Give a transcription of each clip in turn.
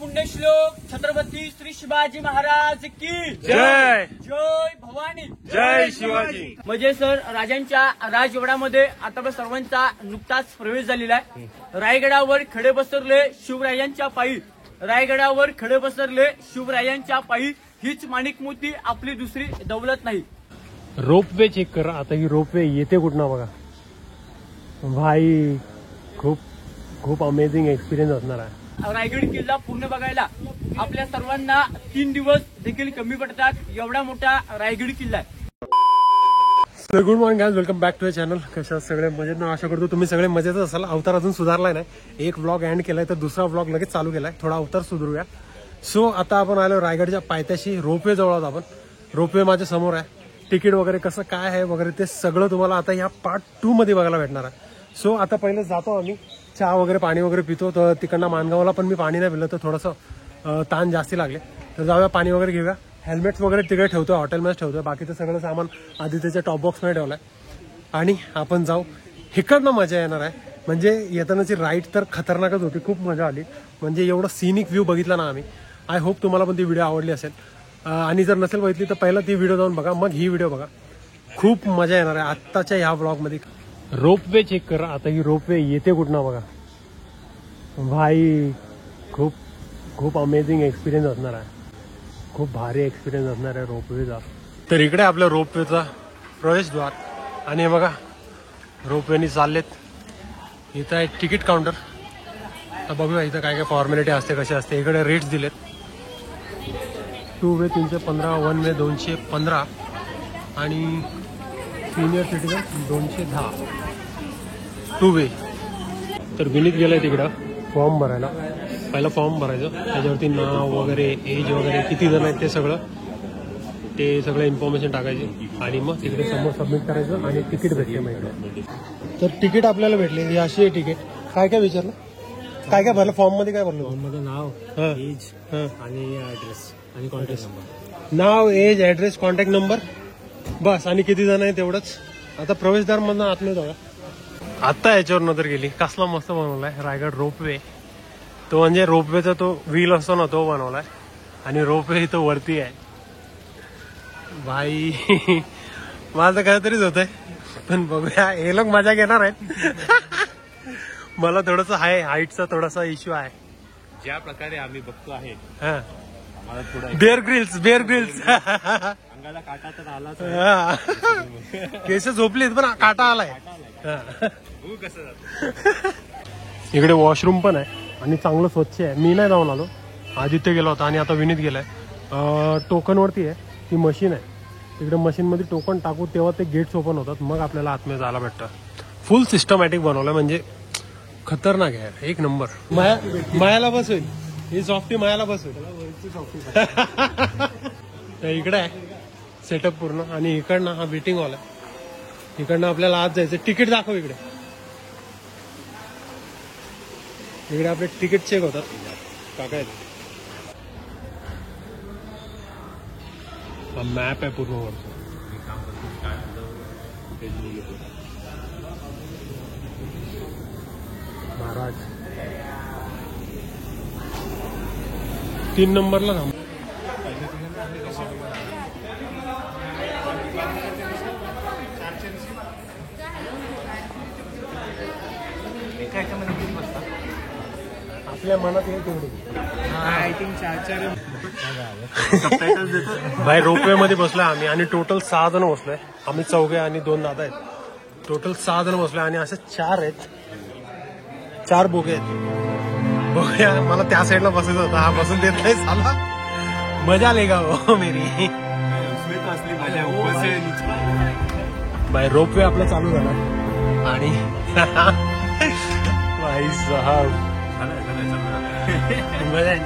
पुण्यश्लोक छत्रपती श्री शिवाजी महाराज की जय. जय भवानी जय शिवाजी. म्हणजे सर राजांच्या राजवाड्यामध्ये आता सर्वांचा नुकताच प्रवेश झालेला आहे. रायगडावर खडे बसरले शिवरायांच्या पायी, रायगडावर खडे बसरले शिवरायांच्या पायी. हीच माणिक मोती आपली दुसरी दौलत नाही. रोपवे चेक कर आता. ही रोपवे येते कुठनं बघा भाई. खूप खूप अमेझिंग एक्सपिरियन्स असणार आहे. रायगड किल्ला पूर्ण बघायला आपल्या सर्वांना 3 दिवस देखील कमी पडतात. एवढा मोठा रायगड किल्ला आहे. Good morning guys, welcome back to the channel. कशा सगळे मजेत ना? आशा करतो तुम्ही सगळे मजेतच असाल. अवतार अजून सुधारलाय नाही. एक व्लॉग एंड केलाय तर दुसरा व्लॉग लगेच चालू केलाय. थोडा अवतार सुधारूया. सो आता आपण आलो रायगडच्या पायथ्याशी. रोपवे जवळ आहोत आपण. रोपवे माझ्या समोर आहे. तिकीट वगैरे कसं काय आहे वगैरे ते सगळं तुम्हाला आता या पार्ट 2 मध्ये बघायला भेटणार आहे. सो आता पहिले जातो आम्ही, चहा वगैरे पाणी वगैरे पितो. तर तिकडनं मानगावला पण मी पाणी नाही पिलं तर थोडंसं ताण जास्ती लागले. तर जाऊया पाणी वगैरे घेऊया. हेल्मेट्स वगैरे तिकडे ठेवतोय, हॉटेलमध्येच ठेवतोय. बाकीचं सगळं सामान आधी त्याच्या टॉप बॉक्समध्ये ठेवलंय आणि आपण जाऊ. इकडनं मजा येणार आहे. म्हणजे येतानाची राईड तर खतरनाकच होती. खूप मजा आली. म्हणजे एवढं सिनिक व्ह्यू बघितला ना आम्ही. आय होप तुम्हाला पण ती व्हिडिओ आवडली असेल. आणि जर नसेल बघितली तर पहिला ती व्हिडिओ जाऊन बघा, मग ही व्हिडिओ बघा. खूप मजा येणार आहे आत्ताच्या ह्या व्लॉगमध्ये. रोपवे चेक करा आता. ही रोपवे येते कुठनं बघा भाई. खूप खूप अमेझिंग एक्सपिरियन्स असणार आहे. खूप भारी एक्सपिरियन्स असणार आहे रोपवेचा. तर इकडे आपल्या रोपवेचा प्रवेशद्वार आणि बघा रोपवेनी चाललेत. इथं आहे तिकीट काउंटर. तर बघूया इथं काय काय फॉर्मॅलिटी असते, कसे असते. इकडे रेट्स दिलेत. 2 वे 315, 1 वे 215 आणि सिनियर सिटीजन 210 2 वे. तर विनीत गेलाय तिकडं फॉर्म भरायला. पहिला फॉर्म भरायचं, त्याच्यावरती नाव वगैरे, एज वगैरे, किती जण आहेत ते सगळं इन्फॉर्मेशन टाकायची आणि मग तिकडे समोर सबमिट करायचं आणि तिकीट भेटले माहिती. तर तिकीट आपल्याला भेटले. ही अशी आहे तिकीट. काय काय विचारलं, काय काय भरलं फॉर्म मध्ये? काय भरलं फॉर्ममध्ये? नाव, एज आणि ऍड्रेस आणि कॉन्टॅक्ट नंबर. नाव, एज, ऍड्रेस, कॉन्टॅक्ट नंबर बस. आणि किती जण आहे तेवढंच. आता प्रवेशद्वार मधनं आतमध्ये जाऊया. आता याच्यावर नजर गेली. कसला मस्त बनवलाय रायगड रोपवे. तो म्हणजे रोपवेचा तो व्हील असतो ना तो बनवलाय आणि रोपवे इथं वरती आहे भाई. माझं काहीतरीच होत आहे पण बघूया. हे लोक मजा घेणार आहेत. मला थोडंसं आहे हाईटचा थोडासा इश्यू आहे. ज्या प्रकारे आम्ही बघतो आहे हा, मला थोडं बेअर ग्रिल्स अंगाला काटा तर आला. केस झोपलीत पण काटा आलाय. कसं जातं. इकडे वॉशरूम पण आहे आणि चांगलं स्वच्छ आहे. मी नाही जाऊन आलो, आदित्य गेला होता आणि आता विनीत गेलाय. टोकन वरती आहे ती मशीन आहे. तिकडे मशीन मध्ये टोकन टाकू तेव्हा ते गेट्स ओपन होतात, मग आपल्याला आतमध्ये जायला भेटतं. फुल सिस्टमॅटिक बनवलंय म्हणजे खतरनाक आहे. एक नंबर. मायाला बसवेल ही सॉफ्टी, मायाला बसवेल. तर इकडे आहे सेटअप पूर्ण आणि इकडनं हा वेटिंग हॉल आहे. इकडनं आपल्याला आत जायचं. तिकीट दाखव इकडे. इकडे आपले तिकीट चेक होतात. काका हा मॅप आहे पूर्ण वरचा. महाराज 3 नंबरला थांब. आपल्या मनात येईल तेवढी. भाई रोपवे मध्ये बसलोय आम्ही आणि टोटल 6 जण बसलोय. आम्ही 4 आणि 2 दादा आहेत. टोटल 6 जण बसलोय आणि असे 4 आहेत. 4 बोगे आहेत. बघूया, मला त्या साईडला बसायचं होतं. हा बसून देत नाही साला. मजा लेगा हो मेरी. भाई रोपवे आपला चालू झाला आणि भाई साहब मजा आहे ना.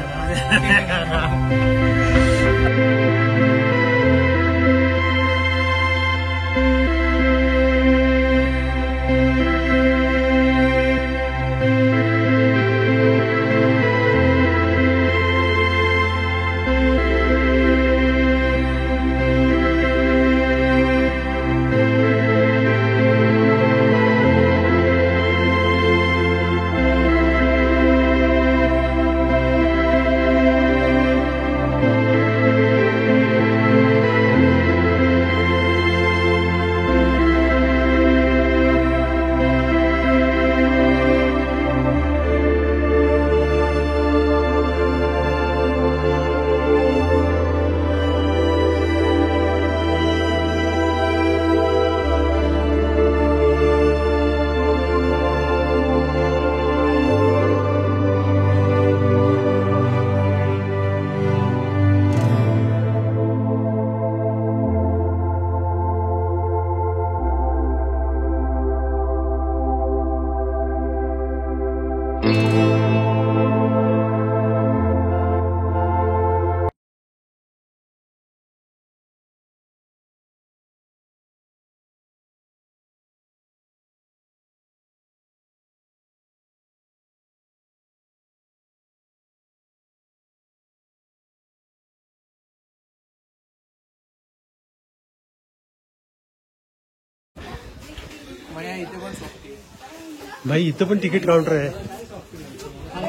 इथे पण शॉप भाई इथं पण तिकीट काउंटर आहे.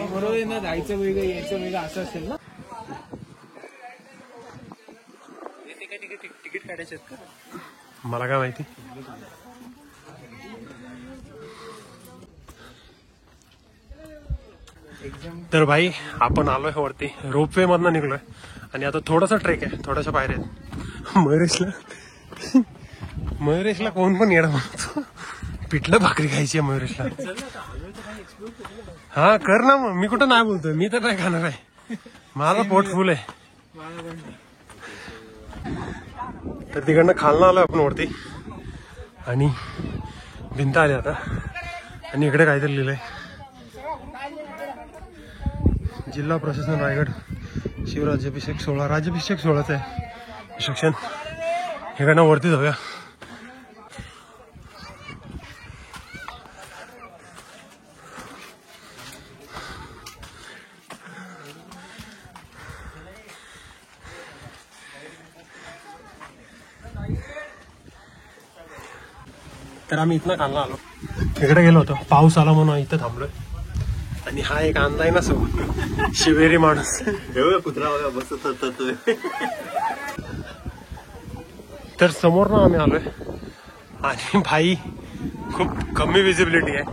बरोबर आहे ना, जायचं वेगळं यायचं वेगळं असं असेल ना. तिकीट काढायचे का? मला काय माहिती. तर भाई आपण आलोय वरती, रोपवे मधनं निघलोय आणि आता थोडासा ट्रेक आहे, थोड्याशा बाहेर आहेत. मयुरेशला कोण पण येणं म्हणतो. पिठलं भाकरी खायची आहे मयुरेशला. हा कर ना मग, मी कुठं नाही बोलतोय, मी तर नाही खाणार आहे, माझं पोट फुल आहे. तर तिकडनं खालनं आलोय आपण वरती आणि भिंत आली आता आणि इकडे काहीतरी लिहिलंय, जिल्हा प्रशासन रायगड शिवराज्याभिषेक सोहळा. राज्याभिषेक सोहळाच आहे शिक्षण. इकडनं वरती जाऊया. तर आम्ही इथनं खाल्ला आलो, इकडे गेलो होतो, पाऊस आला म्हणून इथं थांबलोय. आणि हा एक अंदाय ना सो शिवेरी माणूस. कुत्रा बघा बसत. तर समोर ना आम्ही आलोय आणि भाई खूप कमी विजिबिलिटी आहे,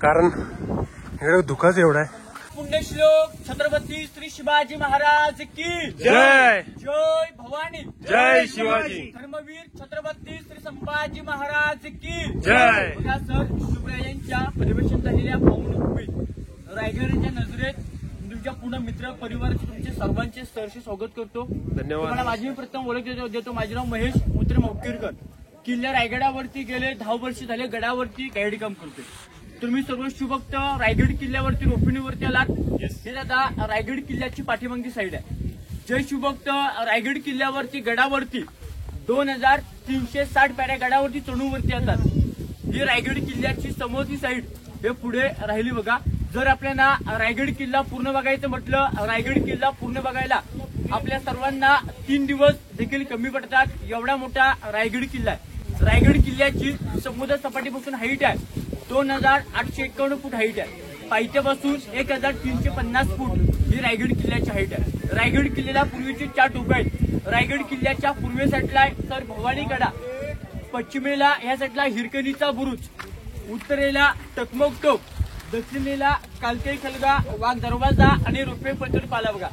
कारण इकडे धुकाच एवढा आहे. पुण्यश्लोक छत्रपती श्री शिवाजी महाराज की जय. जय भवानी. जय शिवाजी. धर्मवीर छत्रपती श्री संभाजी महाराज की जय. बघा सर, शिवरायांच्या परिवेशन झालेल्या पावनभूमीत रायगडच्या नजरेत तुमच्या पूर्ण मित्र परिवाराचे तुमचे सर्वांचे सहर्ष स्वागत करतो. धन्यवाद. मला माझी मी प्रथम ओळख देतो. माझे नाव महेश मुत्रे मौकीरकर. किल्ला रायगडावरती गेले 10 वर्ष झाले गडावरती गाईड काम करतोय. तुम्ही सर्व शिवभक्त रायगड किल्ल्यावरती रोपिणीवरती आलात. हे दादा रायगड किल्ल्याची पाठीमागची साईड आहे. जय शिवभक्त रायगड किल्ल्यावरती गडावरती 2360 पायऱ्या गडावरती चढूवरती येतात. ही रायगड किल्ल्याची समोरची साईड हे पुढे राहिली बघा. जर आपल्याला रायगड किल्ला पूर्ण बघायचं म्हटलं, रायगड किल्ला पूर्ण बघायला आपल्या सर्वांना 3 दिवस देखील कमी पडतात. एवढा मोठा रायगड किल्ला आहे. रायगड किल्ल्याची समुद्र सपाटीपासून हाईट आहे 2851 फूट हाईट आहे. पायथ्यापासून 1350 फूट ही रायगड किल्ल्याची हाईट आहे. रायगड किल्ल्याला पूर्वीचे 4 टोकं आहेत. रायगड किल्ल्याच्या पूर्वे साईडला सर भवानी कडा, पश्चिमेला ह्या साईडला हिरकणीचा बुरुज, उत्तरेला टकमक टोक, दक्षिणेला कालके खलगा, वाघ दरवाजा आणि रुपये पत्र पाला बघा.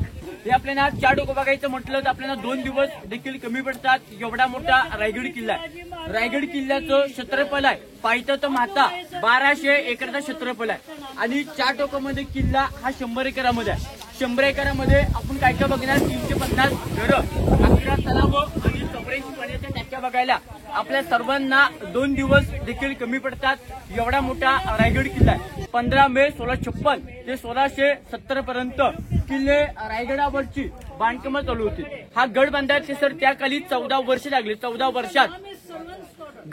हे आपल्याला 4 टोकं बघायचं म्हटलं तर आपल्याला 2 दिवस देखील कमी पडतात. एवढा मोठा रायगड किल्ला आहे. रायगड किल्ल्याचं क्षेत्रफळ आहे पायथ्याचं माता 1200 एकरचा क्षेत्रफळ आहे आणि 4 टोकामध्ये किल्ला हा 100 एकरामध्ये आहे. 100 एकरामध्ये आपण काय काय बघणार, 350 घरं, 11 तलाव आणि 84 पाण्याच्या टाक्या बघायला आपल्या सर्वांना 2 दिवस देखील कमी पडतात. एवढा मोठा रायगड किल्ला आहे. 15 मे 1656 ते 1670 पर्यंत किल्ले रायगडावरची बांधकामं चालू होती. हा गड बांधायचे सर त्या काली 14 वर्ष लागली. 14 वर्षात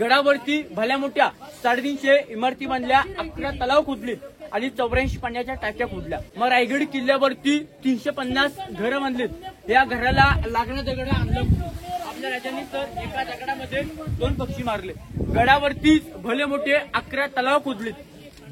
गडावरती भल्या मोठ्या 350 इमारती बांधल्या, 11 तलाव खोदले आणि 84 पाण्याच्या टाक्या खोदल्या. मग रायगड किल्ल्यावरती 350 घरं बांधलीत. या घराला लागणं दगड आणलं. आपल्या राजांनी तर एका दगडामध्ये 2 पक्षी मारले. गडावरती भले मोठे 11 तलाव खोदलेत,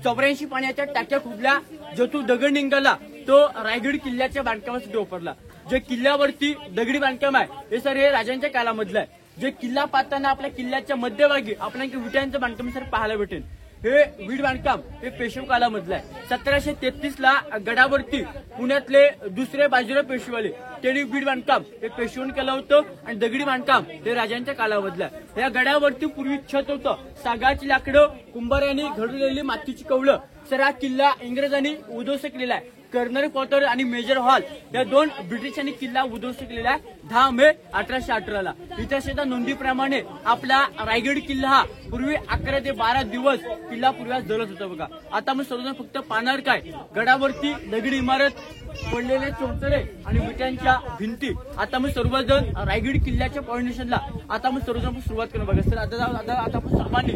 84 पाण्याच्या टाक्या खोदल्या. जो तो दगड निघाला तो रायगड किल्ल्याच्या बांधकामासाठी वापरला. जे किल्ल्यावरती दगडी बांधकाम आहे हे सर हे राजांच्या काळामधलं आहे. जे किल्ला पाहताना आपल्या किल्ल्याच्या मध्यभागी आपल्याला विटांचं बांधकाम सर पाहायला भेटेल. हे वीट बांधकाम हे पेशवे काळामधलं आहे. 1733 ला गडावरती पुण्यातले दुसरे बाजीराव पेशवेवाले त्यांनी वीट बांधकाम हे पेशवेने केलं होतं आणि दगडी बांधकाम हे राजांच्या काळामधलं आहे. या गडावरती पूर्वी छत होतं, सागाची लाकडं, कुंभारांनी घडवलेली मातीची कवलं. सर हा किल्ला इंग्रजांनी उद्ध्वस्त केलेला आहे. कर्नल क्वार्टर आणि मेजर हॉल या 2 ब्रिटिशांनी किल्ला उद्ध्वस्त केलेला आहे 10 मे 1818 ला. इतिहासाच्या नोंदीप्रमाणे आपला रायगड किल्ला हा पूर्वी 11 ते 12 दिवस किल्ला पूर्वी जळत होता बघा. आता मग सर्वजण फक्त पाहणार काय, गडावरती दगडी इमारत, पडलेले चौतरे आणि विटांच्या भिंती. आता मग सर्वजण रायगड किल्ल्याच्या फाउंडेशनला आता मग सर्वजण सुरुवात करून बघा. सर आता आपण सर्वांनी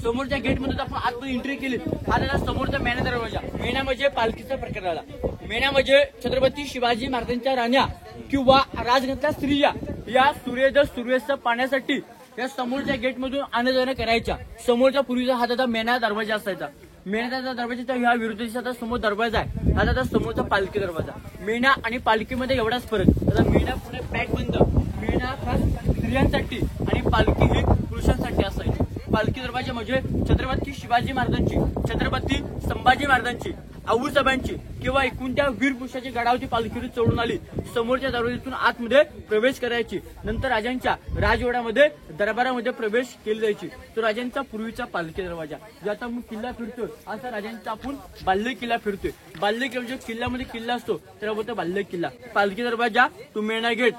समोरच्या गेट मधून आपण आतमध्ये एंट्री केली. हा त्याला समोरचा मेणा दरवाजा. मेणा म्हणजे पालखीचा प्रकार आला. मेणा म्हणजे छत्रपती शिवाजी महाराजांच्या राण्या किंवा राजघरातल्या स्त्रिया या सूर्योदय सूर्यास्त पाहण्यासाठी या समोरच्या गेटमधून आणा जाणं करायच्या. समोरच्या पूर्वीचा हा त्याचा मेणा दरवाजा असायचा. मेणाचा दरवाजाच्या ह्या विरुद्ध दिशेचा समोर दरवाजा आहे. हा त्याचा समोरचा पालखी दरवाजा. मेणा आणि पालखीमध्ये एवढाच फरक. आता मेणा पुढे पॅक बंद. मेणा खास स्त्रियांसाठी आणि पालखी ही पुरुषांसाठी असायची. पालखी दरवाजा म्हणजे छत्रपती शिवाजी महाराजांची, छत्रपती संभाजी महाराजांची, आऊसाहेबांची किंवा एकूण त्या वीर पुरुषाची गडावरची पालखी चढून आली समोरच्या दरवाजातून आतमध्ये प्रवेश करायची. नंतर राजांच्या राजवाड्यामध्ये दरबारामध्ये प्रवेश केली जायची. तो राजांचा पूर्वीचा पालखी दरवाजा. जो आता आपण किल्ला फिरतोय असा राजांचा आपण बाल्य किल्ला फिरतोय. बाल्य किल्ला म्हणजे किल्ल्यामध्ये किल्ला असतो त्याला बोलतो बाल्य किल्ला. पालखी दरवाजा तो मेणा गेट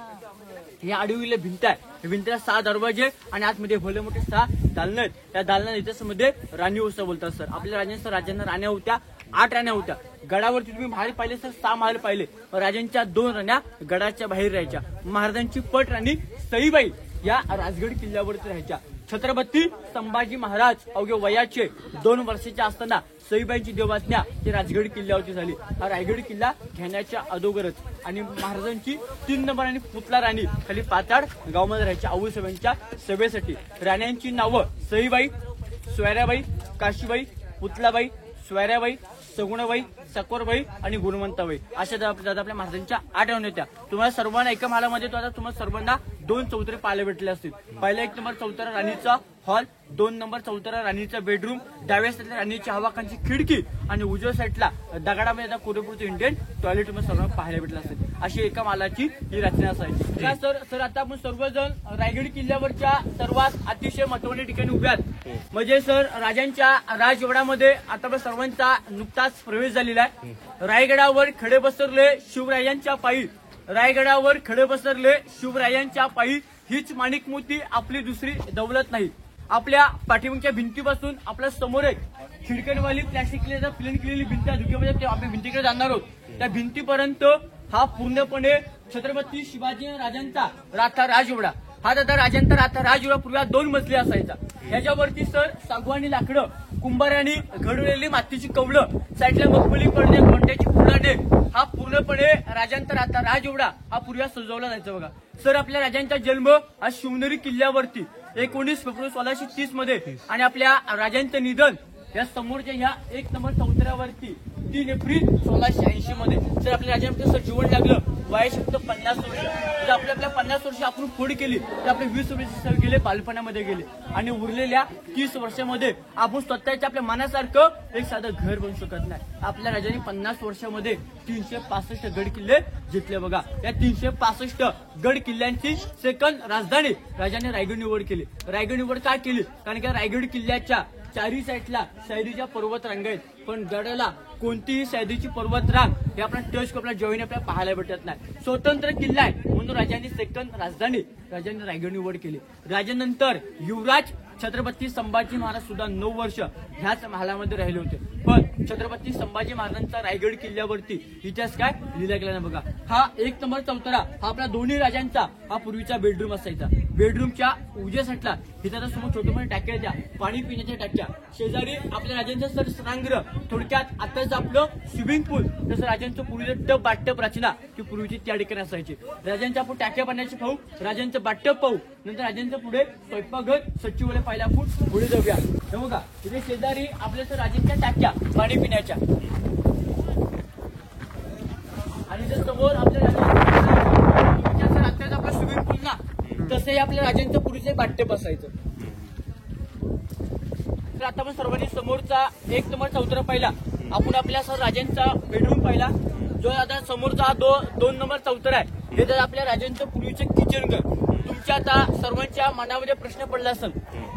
हे आडवीला भिंत आहे. भिंतीला 6 दरवाजे आणि आतमध्ये भले मोठे 6 दालनं आहेत. त्या दालना इतिहासामध्ये राणी उत्सव बोलतात सर. आपल्या राजांना राण्या होत्या, 8 राण्या होत्या. गडावरती तुम्ही महाल पाहिले सर 6 महाल पाहिले. राजांच्या 2 राण्या गडाच्या बाहेर राहायच्या. महाराजांची पट राणी सईबाई या राजगड किल्ल्यावरती राहायच्या. छत्रपती संभाजी महाराज अवघे वयाचे 2 वर्षाचे असताना सईबाईंची देवाज्ञा ही राजगड किल्ल्यावरती झाली. हा रायगड किल्ला घेण्याच्या अगोदरच. आणि महाराजांची 3 नंबर आणि पुतला राणी खाली पाताड गावामध्ये राहायच्या आऊसाहेबांच्या सभेसाठी. राण्यांची नावं सईबाई, सोयराबाई, काशीबाई, पुतलाबाई, सोयराबाई, सगुणाबाई, सकवरबाई आणि गुणवंताबाई अशा दादा आपल्या महाराजांच्या 8 राण्या होत्या. तुम्हाला सर्वांना एका महालामध्ये तो आता तुम्हाला सर्वांना 2 चौतरे पाहायला भेटले असतील. पहिला 1 नंबर चौतरा राणीचा हॉल, 2 नंबर चौतरा राणीचा बेडरूम, डाव्या साईडला राणीच्या हवाखांची खिडकी आणि उजव्या साईडला दगडामध्ये आता कोरेपूरचं इंडियन टॉयलेट तुम्हाला सर्वांना पाहायला भेटलं असेल. अशी एका मालाची ही रचना असायची. का सर आता आपण सर्वजण रायगड किल्ल्यावरच्या सर्वात अतिशय महत्त्वाच्या ठिकाणी उभे आहात. म्हणजे सर राजांच्या राजवाड्यामध्ये आता सर्वांचा नुकताच प्रवेश झालेला आहे. रायगडावर खडे बसरले शिवरायांच्या पायी. रायगडावर खडे बसरले शिवरायांच्या पायी. हीच माणिक मोती आपली दुसरी दौलत नाही. आपल्या पाठीमागच्या भिंतीपासून आपल्या समोर एक खिडक्यांवाली प्लॅस्टिक प्लेन केलेली भिंत आहे. धुक्यामध्ये आपण भिंतीकडे जाणार आहोत. त्या भिंतीपर्यंत हा पूर्णपणे छत्रपती शिवाजी राजांचा राथा राजवाडा. हा दादा राजांचा राथा राजवाडा पूर्वी 2 मजली असायचा. याच्यावरती सर सागवानी लाकडं, कुंभारांनी घडवलेली मातीची कवलं, साईडला मखमली पडणे, गोंड्याची फुलाने हा पूर्णपणे राजांचा राथा राजवाडा हा पूर्वी सजवला जायचा. बघा सर आपल्या राजांचा जन्म हा शिवनेरी किल्ल्यावरती 19 फेब्रुवारी 1630 मध्ये आणि आपल्या राजांचं निधन या समोरच्या ह्या 1 नंबर चौतऱ्यावरती 3 एप्रिल 1680 मध्ये. सर आपल्या राजांचं सर जीवन लागलं वय फक्त 50 वर्ष. जर आपल्या 50 वर्ष आपण पुढे केली तर आपले 20 वर्ष गेले बालपणामध्ये गेले आणि उरलेल्या 30 वर्षामध्ये आपण स्वतःच्या आपल्या मनासारखं एक साधं घर बनवू शकत नाही. आपल्या राजांनी 50 वर्षामध्ये 365 गड किल्ले जिंकले. बघा या 365 गड किल्ल्यांची सेकंड राजधानी राजाने रायगड निवड केली. रायगड निवड का केली? कारण की रायगड किल्ल्याच्या 4ही साईडला सह्याद्रीच्या पर्वत रांग आहेत. पण गडाला कोणतीही सह्याद्रीची पर्वत रांग हे आपण टच आपल्या जवळने आपल्याला पाहायला भेटत नाही. स्वतंत्र किल्ला आहे म्हणून राजांनी सेकंड राजधानी राजांनी रायगड निवड केली. राजानंतर युवराज छत्रपती संभाजी महाराज सुद्धा 9 वर्ष ह्याच महालामध्ये राहिले होते. पण छत्रपती संभाजी महाराजांचा रायगड किल्ल्यावरती इतिहास काय लिहिला गेला ना. बघा हा 1 नंबर चौतरा हा आपल्या दोन्ही राजांचा हा पूर्वीचा बेडरूम असायचा. बेडरूमच्या उजव्या साईडला हिच्या समोर छोटे मोठे टाक्या द्या, पाणी पिण्याच्या टाक्या. शेजारी आपल्या राजांचं सर स्नानगृह, थोडक्यात आताच आपलं स्विमिंग पूल. तसं राजांचं पूर्वीचं टब बाटटब रचना की पूर्वीची त्या ठिकाणी असायची. राजांच्या आपण टाक्या पाण्याचे पाहू, राजांचं बाटटब पाहू, नंतर राजांचं पुढे स्वयंपाकघर सचिवालय पाहिला आपण पुढे जाऊया. बघा तिथे शेजारी आपल्या सर राजांच्या टाक्या पाणी पिण्याच्या आणि जर समोर आपल्या राजांच्या रात्रीचा आपला स्विमिंग पूल ना तसंही आपल्या राजांचं पूर्वीचं बाटटब असायचं. तर आता आपण सर्वांनी समोरचा 1 नंबर चौतरा पाहिला. आपण आपल्या सर राजांचा बेडरूम पाहिला. जो आता समोरचा 2 नंबर चौतरा आहे हे तर आपल्या राजांचं पूर्वीचं किचन घर. तुमच्या आता सर्वांच्या मनामध्ये प्रश्न पडला असेल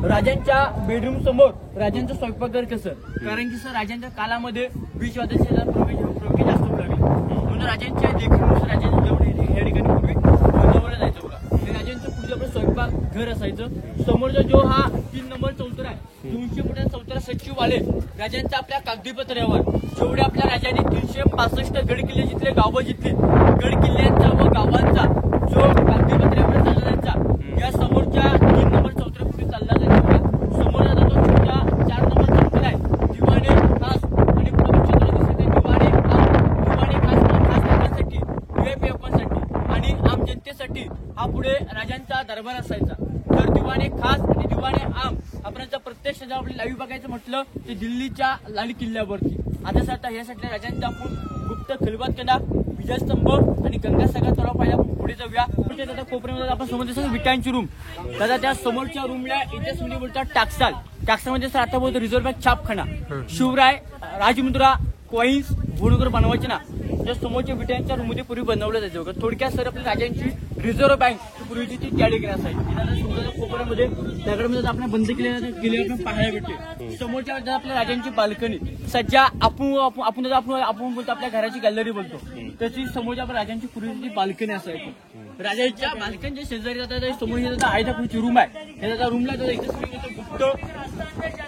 राजांच्या बेडरूम समोर राजांचं स्वयंपाकघर कसं? कारण की सर राजांच्या काळामध्ये 20 वाजता प्रवेश जास्त लागले म्हणून राजांच्या देखील राजांच्या जेवढे या ठिकाणी पूर्वी बनवलं जायचं. बघा हे राजांचं पूर्वी आपलं स्वयंपाक घर असायचं. समोरचा जो हा 3 नंबर चौतरा आहे 200 फुटांचा चौतरा सचिवालय. राजांच्या आपल्या कागदीपत्रावर जेवढे आपल्या राजांनी 365 गड किल्ले जिथले गावं जिथली गड किल्ल्यांचा व गावांचा जो कागदीपत्रावर चालला जायचा या समोरच्या 3 नंबर चौतऱ्या पूर्वी चालला जायचा. समोर आता तो छोटा 4 नंबर चौतरा आहे दिवाणे खास आणि चित्र दिसते दिवाणे खास लोकांसाठी VIP लोकांसाठी आणि आम जनतेसाठी हा पुढे राजांचा दरबार असायचा. तर दिवाणे खास आणि दिवाणे आम आपण प्रत्यक्ष जेव्हा आपली लाईव्ह बघायचं म्हटलं ते दिल्लीच्या लाल किल्ल्यावरती. आता या साईडला राजांचा आपण गुप्त खलबतकडा, विजयस्तंभ आणि गंगासागर तलाव पाहिजे. आपण पुढे जाऊया. दादा कोपऱ्यामध्ये आपण समोर दिसतो विटांची रूम. दादा त्या समोरच्या रूमला इतिहास म्हणजे बोलतात टाकसाल. टाकसामध्ये सर आता बोलतो रिझर्व्ह बँक छापखाना, शिवराय, राजमुद्रा, कॉईन्स, गुणकर बनवायचे ना. त्या समोरच्या विटांच्या रूम मध्ये पूर्वी बनवलं जायचं बघा. थोडक्यात सर आपल्या राजांची रिझर्व्ह बँक पूर्वीची ती त्या ठिकाणी असायची. कोपऱ्यामध्ये दगडामध्ये आपण बंद केलेलं पाहायला भेटते. समोरच्या आपल्या राजांची बाल्कनी सध्या आपण बोलतो आपल्या घराची गॅलरी बोलतो. त्याची समोरच्या आपल्या राजांची पूर्वीची बाल्कनी असायची. राजांच्या बाल्कनीच्या शेजारी जातात समोर आयताकृती रूम आहे. हे रूमला गुप्त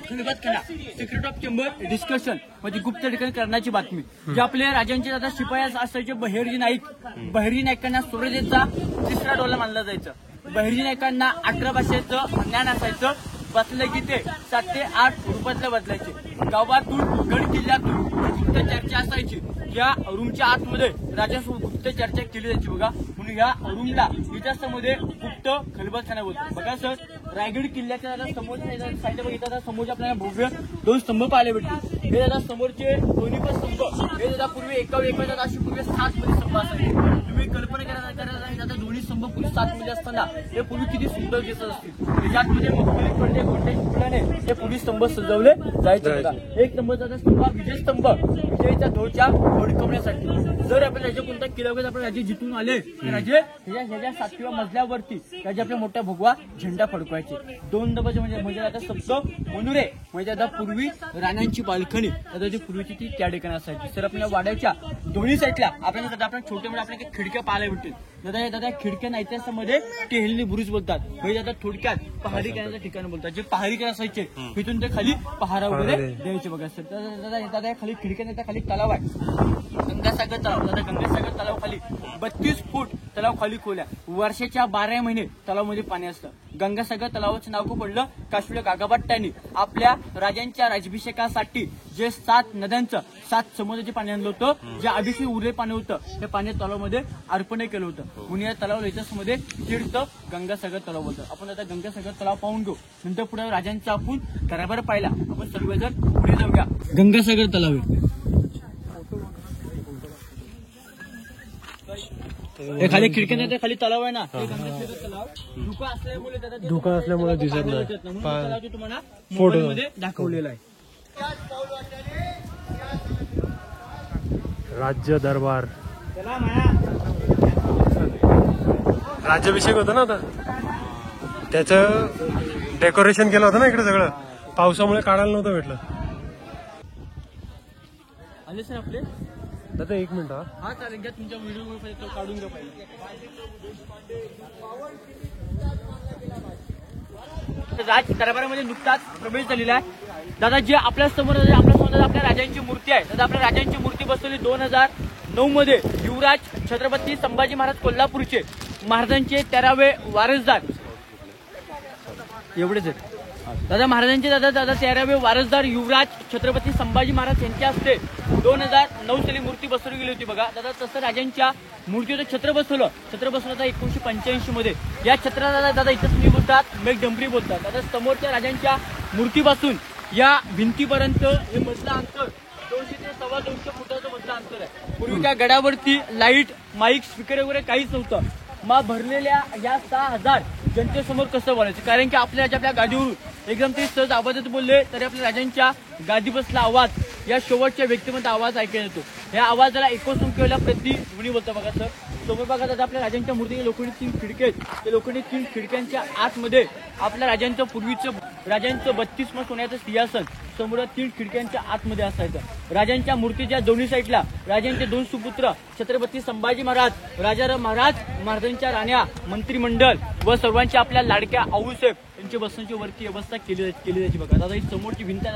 खलबतखाना, सिक्रेट ऑफ चेंबर डिस्कशन म्हणजे गुप्त ठिकाणी करण्याची बातमी. जे आपले राजांचे आता शिपाई असायचे बहिर्जी नाईकांना सूर्यदेवचा तिसरा डोला मानला जायचं. बहिर्जी नाईकांना 18 भाषेचं ज्ञान असायचं. बसलं की ते 7 ते 8 रुपयातलं बदलायचे. गावातून गड किल्ल्यातून गुप्त चर्चा असायची. या रूमच्या आतमध्ये राजासोबत गुप्त चर्चा केली जायची बघा. म्हणून या रूमला इतिहासामध्ये गुप्त खलबतखाना बोलतो बघा. सर रायगड किल्ल्याच्या समोरच्या साईडला बघितलं समोर आपल्याला भव्य 2 स्तंभ पाहायला भेटतील. हे दादा समोरचे दोन्ही पण स्तंभ हे दादा पूर्वी एका अशी पूर्वी 7 मध्ये स्तंभ असायचे. तुम्ही कल्पना करा दादा दोन्ही स्तंभ पूर्वी 7 मध्ये असताना हे पूर्वी किती सुंदर दिसत असतील. त्याच्यामध्ये कोणत्याही हे पूर्वी स्तंभ सजवले जायचे. एक नंबरचा स्तंभ विजयस्तंभ, विजयच्या ध्वजाच्या फडकवण्यासाठी. जर आपल्या राज्य कोणता किल्ला आपण राज्य जिथून आले राजे ह्याच्या 7व्या मजल्यावरती राजे आपल्या मोठ्या भगवा झेंडा फडकवायचे. 2 नंबरचे म्हणजे आता सप्त मनुरे म्हणजे आता पूर्वी राण्यांची बाल्कनी दादाची पूर्वीची ती त्या ठिकाणी असायची. सर आपल्या वाड्याच्या दोन्ही साईडला आपल्याला छोटे मोठे आपल्या खिडक्या पाहायला भेटतील. दादा खिडक्या इतिहासामध्ये टेहलनी बुरुज बोलतात. म्हणजे आता थोडक्यात पहाडी करण्याचं ठिकाण बोलतात. जे पहाडी असायचे तिथून ते खाली पहारा वगैरे द्यायचे बघा. सर दादा खाली खिडक्या खाली तलाव आहे गंगासागर तलाव. दादा गंगासागर तलाव खाली 32 फूट तलाव खाली खोल्या. वर्षाच्या 12 महिने तलावामध्ये पाणी असतं. गंगासागर तलावाचं नाव खूप पडलं काश्मीर गागाभट्टांनी आपल्या राजांच्या राज्याभिषेकासाठी जे 7 नद्यांचं 7 समुद्राचे पाणी आणलं होतं. जे अभिषेक उरले पाणी होतं हे पाणी तलावामध्ये अर्पण केलं होतं. म्हणून या तलाव इतिहासामध्ये तीर्थ गंगासागर तलाव बोलतं. आपण आता गंगासागर तलाव पाहून घेऊ. नंतर पुढे राजांचा आपण दरबार पाहिला. आपण सर्वजण पुढे जाऊया. गंगासागर तलाव हे खाली खिडक्या खाली तलाव आहे ना. गंगासागर तलाव धुका असल्यामुळे दिसत नाही. तुम्हाला फोटो मध्ये दाखवलेला आहे. राज्य दरबार राज्याभिषेक होता ना आता त्याचं डेकोरेशन केलं होतं ना इकडे सगळं. पावसामुळे काढायला नव्हतं भेटलं. आले सर आपले दादा 1 मिनिट. हा चालेल घ्या तुमच्या व्हिडिओ काढून घ्या पाहिजे. राज दरबारामध्ये नुकताच प्रवेश झालेला आहे. दादा जे आपल्या समोर आपल्या राजांची मूर्ती आहे. दादा आपल्या राजांची मूर्ती बसवली 2009 मध्ये. युवराज छत्रपती संभाजी महाराज कोल्हापूरचे महाराजांचे 13वे वारसदार एवढेच आहेत. दादा महाराजांचे दादा 13वे वारसदार युवराज छत्रपती संभाजी महाराज यांच्या हस्ते 2009 साली मूर्ती बसवली गेली होती बघा. दादा तसं राजांच्या मूर्तीचं छत्र बसवलं 1985 मध्ये. या छत्राला दादा इथं तुम्ही बोलतात मेघडंबरी बोलतात. दादा समोरच्या राजांच्या मूर्तीपासून या भिंतीपर्यंत हे मधलं अंतर 200 ते 250 फुटाचं मधलं अंतर आहे. पूर्वी त्या गडावरती लाईट माईक स्पीकर वगैरे काहीच नव्हतं. मग भरलेल्या या 6000 जनतेसमोर कसं बोलायचं. कारण की आपल्या गादीवरून एकदम ते सहज आवाजात बोलले तरी आपल्या राजांच्या गादी बसला आवाज या शेवटच्या व्यक्तीमध्ये आवाज ऐकायला येतो. या आवाजाला एकोसंख्येला प्रतिध्वनी बोलतो बघा. सर समोर बघा दादा आपल्या राजांच्या मूर्तीच्या लोखंडी 3 खिडके आहेत. त्या लोखंडी 3 खिडक्यांच्या आतमध्ये आपल्या राजांचं पूर्वीचं 32 सोन्याचं सिंहासन समोर 3 खिडक्यांच्या आतमध्ये असायचं. राजांच्या मूर्तीच्या दोन्ही साईडला राजांचे 2 सुपुत्र छत्रपती संभाजी महाराज, राजाराम महाराज, महाराजांच्या राण्या, मंत्रिमंडळ व सर्वांच्या आपल्या लाडक्या आऊसाहेब यांची बसण्याची वरती व्यवस्था केली जायची बघा. दादा ही समोरची भिंत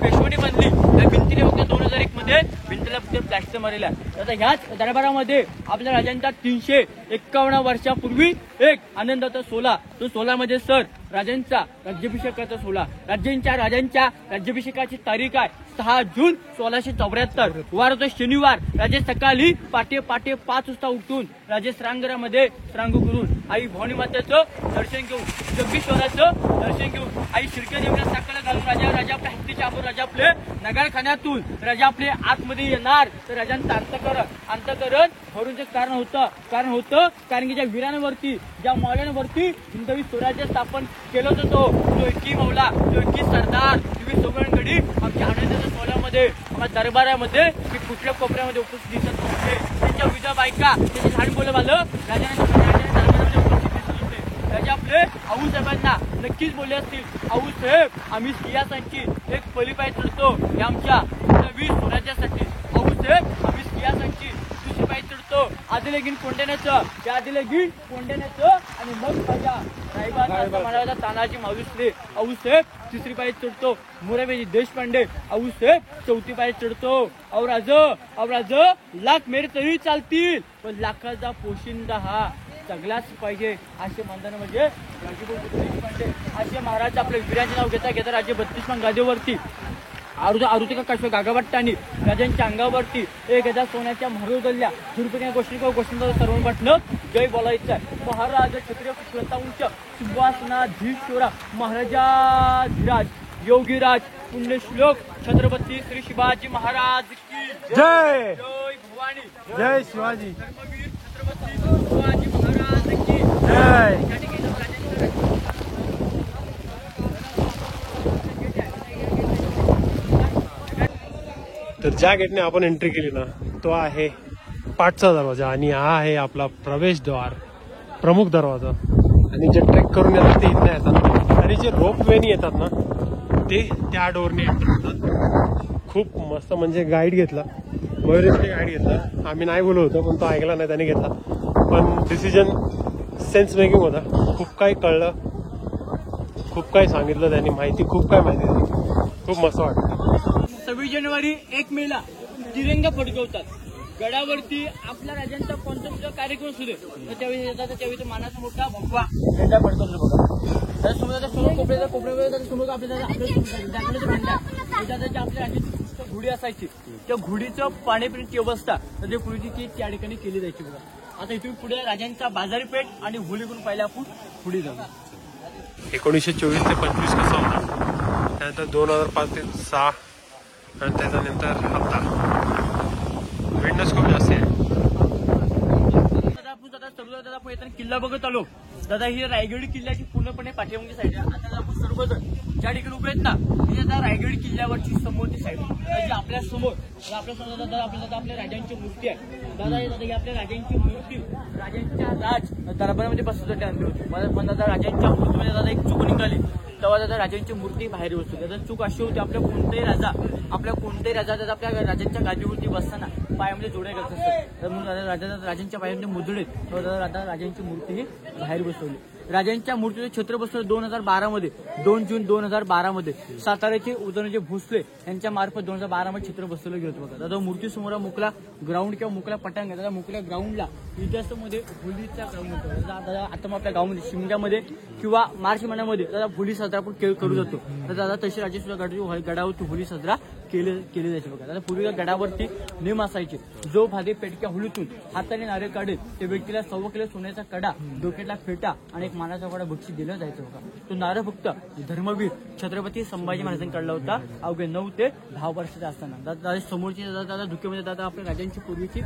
पेशवानी बांधली. त्या भिंतीने फक्त 2001 मध्ये भिंतीला फक्त प्लॅस्टर मारलेला आहे. आता ह्याच दरबारामध्ये आपल्या राजांच्या 351 वर्षापूर्वी एक आनंदाचा सोला तो सोलामध्ये सर राजांचा राज्याभिषेकाचा सोहळा राजांच्या राज्याभिषेकाची तारीख आहे 6 जून 1674 वार होतो शनिवार. राजे सकाळी पाटे 5 वाजता उठून राजे श्रांगरामध्ये श्रांग करून आई भवानी मातेचं दर्शन घेऊन जगदीश्वराचं दर्शन घेऊन आई शिरकेदेवीला साकडं घालून राजा आपल्या हत्तीच्या आपण राजा आपले नगरखान्यातून राजा आपले आतमध्ये येणार. तर राजांचं अंतकरण भरूनचे कारण होतं कारण की ज्या वीरांवरती ज्या मौल्यांवरती हिंदवी स्वराज्य स्थापन केलं होतं तो एकी मौला तो एकी सरदार तुम्ही सोबळगडी आमच्या आनंदाच्या सोहळ्यामध्ये आमच्या दरबारामध्ये की कुठल्या कोपऱ्यामध्ये उपस्थित दिसत होते. त्यांच्या विजा बायका त्यांचे झाड बोलत आलं राजाने दरबारामध्ये उपस्थित दिसत होते. राजा आपले आऊ साहेबांना नक्कीच बोलले असतील आऊ साहेब आम्ही सियासांची एक पलीपाय चढतो हे आमच्या नवी स्वराज्यासाठी. आऊ साहेब आम्ही सियासांची दुसरी पाय चढतो आधी लगीन कोंढेण्याचं आणि मग राजा रायबाचा तानाजी मालुसरे आऊ साहेब तिसरी पाय चढतो. मोराबाई देशपांडे आऊ साहेब चौथी पाय चढतो. अहो राज लाख मेरे तरी चालतील पण लाखाचा पोशिंदा हा जगलाच पाहिजे असे म्हणताना म्हणजे राजूभाऊ देशपांडे असे महाराज आपल्या वीरांचे नाव घेता राजे 32 गादीवरती आरुतिका काश्मीर गागाभट्टांनी राजांच्या अंगावरती 1000 सोन्याच्या महारुदल्या दुर्पणे गोष्टींचा सर्व म्हटलं जय बोलायचं आहे. महाराज क्षत्रिय प्रतांच सिंहासनाधीश्वरा महाराजाधिराज योगीराज पुण्यश्लोक छत्रपती श्री शिवाजी महाराज की जय. जय भवानी जय शिवाजी. धर्मवीर छत्रपती शिवाजी महाराज की जय. तर ज्या गेटने आपण एंट्री केली ना तो आहे 5चा दरवाजा आणि हा आहे आपला प्रवेशद्वार प्रमुख दरवाजा. आणि जे ट्रेक करून येतात ते इथं येतात आणि जे रोपवेनी येतात ना ते त्या डोरने एंटर होतात. खूप मस्त म्हणजे गाईड घेतला मयुरेशने गाईड घेतला. आम्ही नाही बोललो होतो पण तो ऐकला नाही त्याने घेतला. पण डिसिजन सेन्स मेकिंग होता. खूप काही कळलं खूप काही सांगितलं त्यांनी खूप काही माहिती दिली. खूप मस्त वाटतं. 26 जानेवारी 1 मेला तिरंगा फडकवतात गडावरती. आपल्या राजांचा कोणता सुद्धा कार्यक्रम सुरू तर त्यावेळी येतात त्यावेळी तो मानाचा मोठा भगवा झेंडा फडकवतो बघा. त्यासमोर समोर कोपऱ्यावर समोर आपल्या आपल्या राजाची घोडी असायची त्या घोडीचं पाणीपिण्याची व्यवस्था त्या पूर्वीची ती त्या ठिकाणी केली जायची बघा. आता इथून पुढे राजांचा बाजारपेठ आणि होलीकडून पहिला आपण पुढे जाऊ. 1924 ते 25 कसा होता त्यानंतर 2005 ते 6 आणि त्याच्यानंतर हप्ता विंडोज खूप जास्त आहे. दादा आपण येताना किल्ला बघत आलो. दादा ही रायगड किल्ल्याची पूर्णपणे पाठीमागची साईड आहे. आता आपण सर्वजण ज्या ठिकाणी उभे आहेत ना म्हणजे आता रायगड किल्ल्यावरची समोरची साईड म्हणजे आपल्या समोर दादा आपल्या राजांची मूर्ती आहे. दादा ही आपल्या राजांची मूर्ती राजांच्या राज दरबारामध्ये बसवण्यासाठी आणली होती. पण दादा राजांच्या मूर्तीमध्ये दादा एक चूक निघाली तेव्हा दादा राजांची मूर्ती बाहेर बसतो. त्याचा चूक अशी होती आपल्या कोणत्याही राजा दादा आपल्या राजांच्या गादीवरती बसताना पायामध्ये जोड्या करत असतात. तर म्हणून राजांच्या पायामध्ये मुजडे तेव्हा दादा राजांची मूर्ती ही बाहेर बसवली. राजांच्या मूर्तीचे छत्र बसवलं 2012 मध्ये 2 जून 2012 मध्ये साताऱ्याचे उदयनराजे भोसले यांच्या मार्फत 2012 मध्ये चित्र बसवलं गेलं होतं. दादा मूर्ती समोर मोकळा ग्राउंड किंवा मोकळा पटांग आहे. दादा मोकळ्या ग्राउंडला इतिहासामध्ये होलीचा ग्राउंड होतो. दादा आता मग आपल्या गावामध्ये शिमग्यामध्ये किंवा मार्च महिन्यामध्ये दादा होली साजरा आपण करू जातो. तर दादा तशी राजे सुद्धा गडावरती होली साजरा केली जायची बघा. दादा पूर्वी गडावरती नेम असायचे जो भादे पेटक्या होलीतून हाताने नारे काढेल त्या व्यक्तीला 1.25 किलो सोन्याचा कडा डोक्याला फेटा आणि एक मानाचा कडा बक्षीस दिलं जायचं बघा. तो नारळ फक्त धर्मवीर छत्रपती संभाजी महाराजांनी काढला होता अवघे 9 ते 10 वर्षाचा असताना. दादा समोरची दादा धुक्यामध्ये दादा आपल्या राजांची पूर्वीची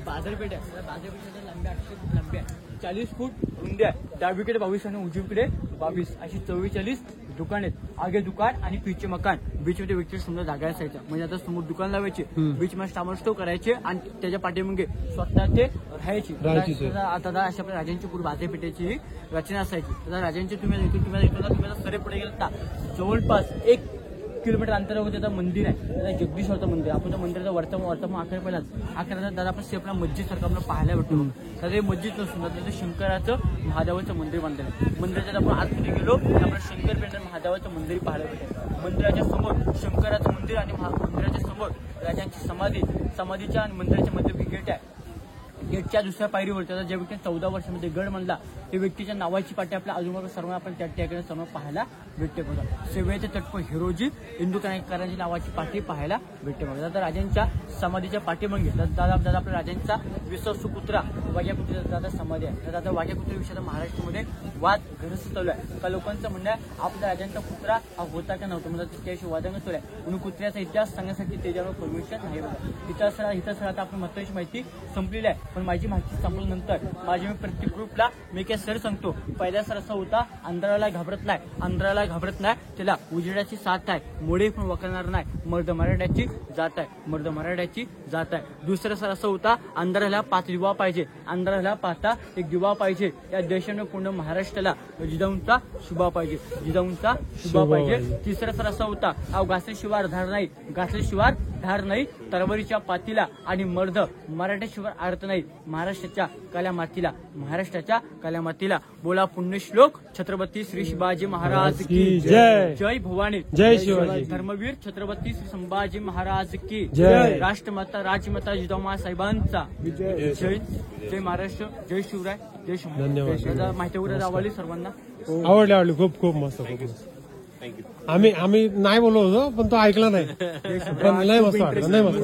बाजारपेठ आहे. बाजारपेठ लांब्या 800 लांब्या 40 फूट रुंदी आहे. डावीकडे 22 आणि उजवीकडे 22 अशी 44 दुकान आहेत. आगे दुकान आणि पीछे मकान बीचमध्ये व्यक्ती समजा जागा असायचा म्हणजे आता समोर दुकान लावायचे बीच मध्ये सामान स्टोर करायचे आणि त्याच्या पाठीमागे स्वतः ते राहायची. आता अशा आपल्या राजांची पूर्व बाजारपेठेची रचना असायची. आता राजांचे तुम्ही सरे पुढे गेलात ना जवळपास 1 किलोमीटर अंतरावर त्याचं मंदिर आहे. त्याचा जगदीश्वरचं मंदिर आपण त्या मंदिराचा वरचा आकार दादा आपण आपल्या मस्जिद सारखं आपल्याला पाहायला भेटतो. तर ते मस्जिद नसून त्याचं शंकराचं महादेवाचं मंदिर बांधलं आहे. मंदिराच्या आपण आतमध्ये गेलो तर आपल्याला शंकर पेंडर महादेवाचं मंदिर पाहायला भेटेल. मंदिराच्या समोर शंकराचं मंदिर आणि मंदिराच्या समोर राजांची समाधीच्या आणि मंदिराच्या मध्ये गेट आहे. गेटच्या दुसऱ्या पायरीवरती आता ज्या व्यक्तीने 14 वर्षामध्ये गड म्हणला त्या व्यक्तीच्या नावाची पाठी आपल्या आजूबाजूला सर्व आपण त्या ठिकाणी सर्व पाहायला भेटते बघा. सेवेचे तटप हिरोजी इंदू करांची नावाची पाठी पाहायला भेटते बघा. आता राजांच्या समाधीच्या पाठीमागे दादा आपल्या राजांचा विश्वसुपुत्रा वाघ्यापुत्रीचा दादा समाधी आहे. तर आता वाघ्यापुत्री विषयाचा महाराष्ट्रामध्ये वाद घरच चालू आहे. का लोकांचं म्हणणं आहे आपल्या राजांचा कुत्रा हा होता का नव्हता म्हणजे त्याविषयी वादंग चालू आहे. म्हणून कुत्र्याचा इतिहास सांगण्यासाठी त्याच्यावर परमिशन नाही बघा. इतिहास आता आपण महत्वाची माहिती संपलेली आहे. पण माझी माहिती संपल्यानंतर माझी मी प्रत्येक ग्रुपला मी काय सर सांगतो. पहिला सर असा होता अंधाराला घाबरत नाही त्याला उजेडाची साथ आहे. मोडे पण वकरणार नाही. मर्द मराठ्याची जात आहे. दुसरा सर असा होता अंधाराला 5 दिवा पाहिजे. अंधाराला पाहता एक दिवा पाहिजे. या देशाने पूर्ण महाराष्ट्राला जिजाऊंचा शुभा पाहिजे. तिसरा सर असा होता घासल्याशिवाय धार नाही. तरवारीच्या पातीला आणि मर्द मराठ्याशिवाय अर्थ नाही. महाराष्ट्राच्या काल्या मातीला बोला पुण्यश्लोक छत्रपती श्री शिवाजी महाराज की जय. जय भवानी जय शिवाजी. धर्मवीर छत्रपती श्री संभाजी महाराज की जय. राष्ट्रमाता राजमाता जिजाऊ साहेबांचा जय महाराष्ट्र. जय शिवराय. जय धन्यवाद. शिवराय. माहिती वगैरे आवडली सर्वांना. आवडली खूप मस्त आम्ही नाही बोललो होतो पण तो ऐकला नाही. पण लय मस्त वाटलं. नाही मस्त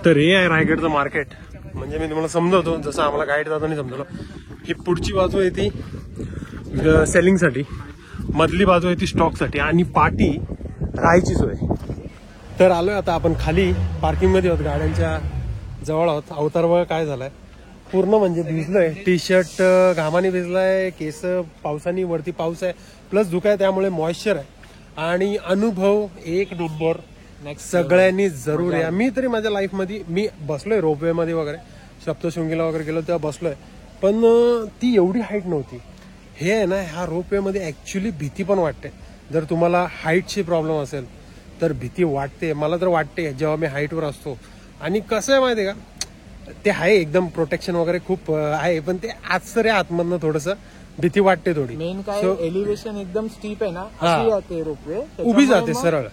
तर हे आहे रायगडचं मार्केट. म्हणजे मी तुम्हाला समजवतो जसं आम्हाला गाईड दादांनी समजवलं. ही पुढची बाजू आहे ती सेलिंगसाठी, मधली बाजू आहे ती स्टॉकसाठी आणि पाठी राहायची सोय. तर आलोय आता आपण खाली पार्किंगमध्ये आहोत, गाड्यांच्या जवळ आहोत. अवतारवळ काय झालाय पूर्ण म्हणजे भिजलंय. टी शर्ट घामाने भिजलाय, केस पावसाने, वरती पाऊस आहे प्लस धुका आहे त्यामुळे मॉइश्चर आहे. आणि अनुभव एक नंबर सगळ्यांनी जरूर या. मी तरी माझ्या लाईफ मध्ये मी बसलोय रोपवे मध्ये वगैरे, सप्तशृंगीला वगैरे गेलो तेव्हा बसलोय पण ती एवढी हाईट नव्हती. हे आहे ना ह्या रोपवे मध्ये ऍक्च्युली भीती पण वाटते. जर तुम्हाला हाईटची प्रॉब्लेम असेल तर भीती वाटते. मला तर वाटते जेव्हा मी हाईटवर असतो. आणि कसं आहे माहिती आहे का, ते आहे एकदम प्रोटेक्शन वगैरे खूप आहे पण ते आज तरी आतमधनं थोडंसं भीती वाटते थोडी. मेन काय एलिव्हेशन एकदम स्टीप आहे ना, अशी जाते रोपवे, उभी जाते सरळ,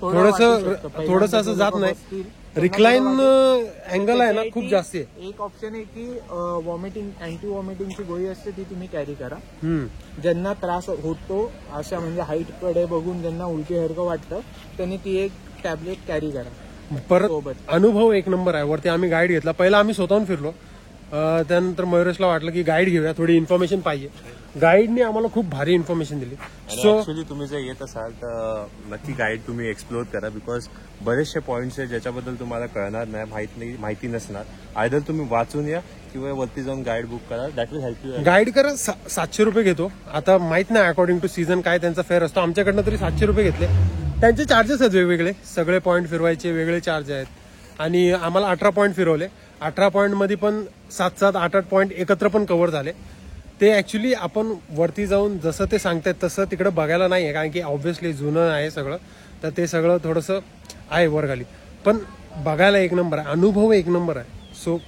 थोडस असं जात नाही. रिक्लाइन अँगल आहे ना खूप जास्त आहे. एक ऑप्शन आहे की वॉमिटिंग, अँटी वॉमिटिंगची गोळी असते ती तुम्ही कॅरी करा. ज्यांना त्रास होतो अशा म्हणजे हाईट कडे बघून ज्यांना उलटीसारखं वाटतं त्यांनी ती एक टॅबलेट कॅरी करा. परत अनुभव एक नंबर आहे. वरती आम्ही गाईड घेतला. पहिला आम्ही स्वतःहून फिरलो, त्यानंतर मयुरेशला वाटलं की गाईड घेऊया, थोडी इन्फॉर्मेशन पाहिजे. गाईडने आम्हाला खूप भारी इन्फॉर्मेशन दिली. सो ऍक्च्युली तुम्ही जर येत असाल तर नक्की गाईड तुम्ही एक्सप्लोर करा. बिकॉज बरेचसे पॉइंट्स आहेत ज्याच्याबद्दल तुम्हाला कळणार नाही, माहिती नसणार. आयदर तुम्ही वाचून या किंवा वरती जाऊन गाईड बुक करा. That will help you. Guide करा. 700 रुपये घेतो. आता माहित नाही अकॉर्डिंग टू सीझन काय त्यांचा फेअर असतो. आमच्याकडनं तरी 700 रुपये घेतले. त्यांचे चार्जेस आहेत वेगवेगळे, सगळे पॉईंट फिरवायचे वेगळे चार्ज आहेत. आणि आम्हाला 18 पॉईंट फिरवले. 18 पॉईंट मध्ये पण 7-7, 8-8 पॉईंट एकत्र पण कव्हर झाले. ते ऍक्च्युली आपण वरती जाऊन जसं ते सांगतायत तसं तिकडे बघायला नाहीये, कारण की ऑब्व्हियसली जुनं आहे सगळं, तर ते सगळं थोडंसं आहे वर खाली. पण बघायला एक नंबर आहे, अनुभव एक नंबर आहे. सो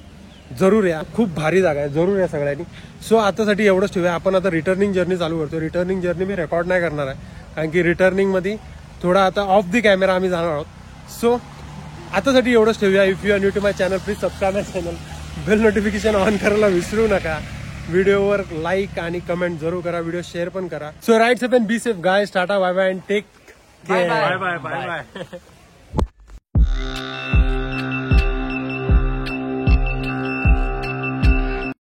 जरूर या, खूप भारी जागा आहे, जरूर या सगळ्यांनी. सो आतासाठी एवढंच ठेवूया. आपण आता रिटर्निंग जर्नी चालू करतो. रिटर्निंग जर्नी मी रेकॉर्ड नाही करणार आहे, कारण की रिटर्निंग मध्ये थोडा आता ऑफ दी कॅमेरा आम्ही जाणार आहोत. सो आतासाठी एवढंच ठेवूया. If you are new to my channel please subscribe my channel. Bell notification on करायला विसरू नका. व्हिडिओवर लाईक आणि कमेंट जरूर करा. व्हिडिओ शेअर पण करा. So right safe and be safe guys. Tata, bye bye and take care. Bye bye bye bye.